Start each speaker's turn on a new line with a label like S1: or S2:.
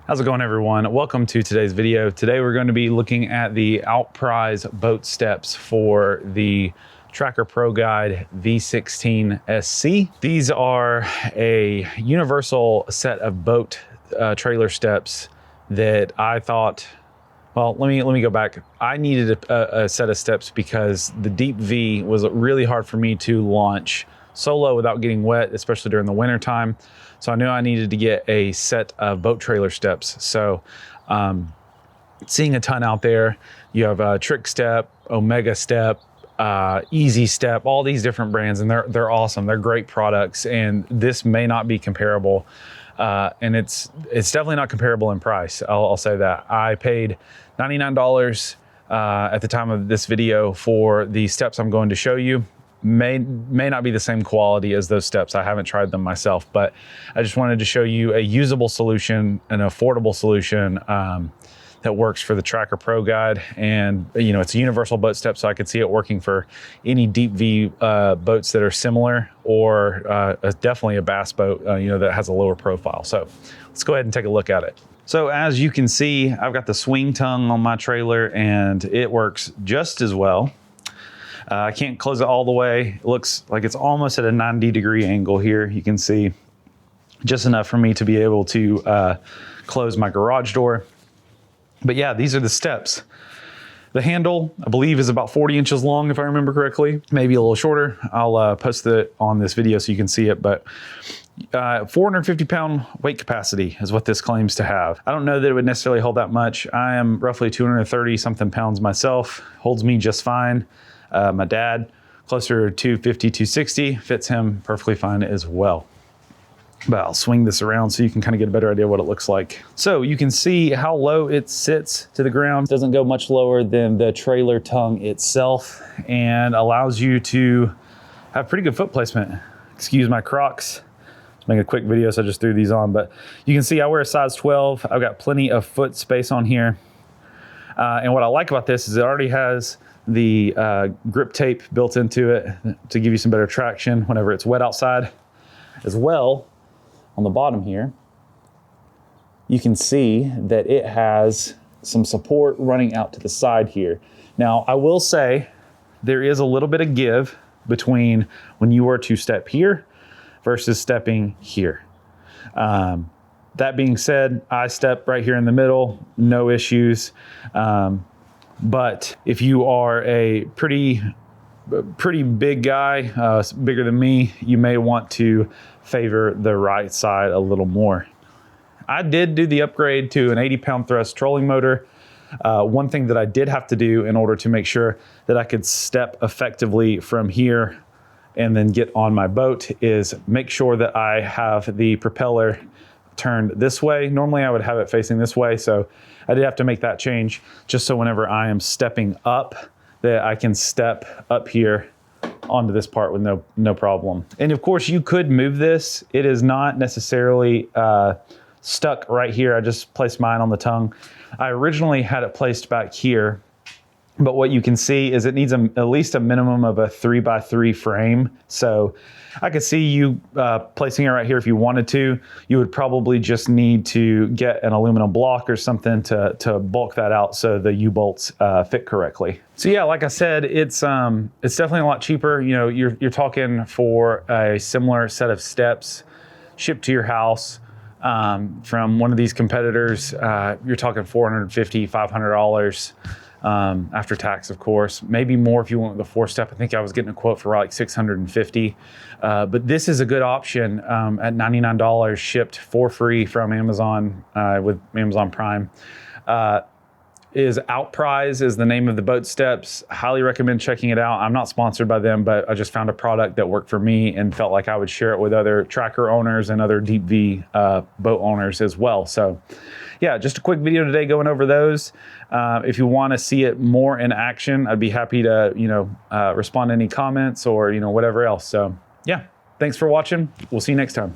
S1: How's it going, everyone? Welcome to today's video. Today we're going to be looking at the Outprize boat steps for the Tracker Pro Guide V16 SC. These are a universal set of boat trailer steps that I thought, well, let me go back. I needed a set of steps because the Deep V was really hard for me to launch solo without getting wet, especially during the winter time. So I knew I needed to get a set of boat trailer steps. So seeing a ton out there. You have a Trick Step, Omega Step, Easy Step, all these different brands, and they're awesome. They're great products, and this may not be comparable. And it's definitely not comparable in price. I'll say that. I paid $99 at the time of this video for the steps I'm going to show you. May not be the same quality as those steps. I haven't tried them myself, but I just wanted to show you a usable solution, an affordable solution that works for the Tracker Pro Guide. And you know, it's a universal boat step, so I could see it working for any Deep V boats that are similar, or definitely a bass boat, you know, that has a lower profile. So let's go ahead and take a look at it. So as you can see, I've got the swing tongue on my trailer, and it works just as well. I can't close it all the way. It looks like it's almost at a 90-degree angle here. You can see just enough for me to be able to close my garage door. But yeah, these are the steps. The handle, I believe, is about 40 inches long, if I remember correctly. Maybe a little shorter. I'll post it on this video so you can see it, but 450-pound weight capacity is what this claims to have. I don't know that it would necessarily hold that much. I am roughly 230-something pounds myself. Holds me just fine. My dad, closer to 250, 260, fits him perfectly fine as well. But I'll swing this around so you can kind of get a better idea of what it looks like. So you can see how low it sits to the ground. It doesn't go much lower than the trailer tongue itself, and allows you to have pretty good foot placement. Excuse my Crocs. Let's make a quick video, so I just threw these on. But you can see I wear a size 12. I've got plenty of foot space on here. And what I like about this is it already has the grip tape built into it to give you some better traction whenever it's wet outside. As well, on the bottom here, you can see that it has some support running out to the side here. Now, I will say there is a little bit of give between when you were to step here versus stepping here. That being said, I step right here in the middle, no issues. But if you are a pretty big guy, bigger than me, you may want to favor the right side a little more. I did do the upgrade to an 80-pound thrust trolling motor. One thing that I did have to do in order to make sure that I could step effectively from here and then get on my boat is make sure that I have the propeller turned this way. Normally I would have it facing this way, so I did have to make that change just so whenever I am stepping up that I can step up here onto this part with no problem. And of course you could move this. It is not necessarily stuck right here. I just placed mine on the tongue. I originally had it placed back here, but what you can see is it needs at least a minimum of a 3x3 frame. So I could see you placing it right here if you wanted to. You would probably just need to get an aluminum block or something to bulk that out so the U-bolts fit correctly. So yeah, like I said, it's definitely a lot cheaper. You know, you're talking for a similar set of steps shipped to your house from one of these competitors. You're talking $450, $500. After tax, of course, maybe more if you want the 4-step. I think I was getting a quote for like $650. But this is a good option at $99 shipped for free from Amazon with Amazon Prime. Outprize is the name of the boat steps. Highly recommend checking it out. I'm not sponsored by them, but I just found a product that worked for me and felt like I would share it with other tracker owners and other Deep V boat owners as well. So yeah, just a quick video today going over those. If you want to see it more in action, I'd be happy to, you know, respond to any comments or, you know, whatever else. So yeah, thanks for watching. We'll see you next time.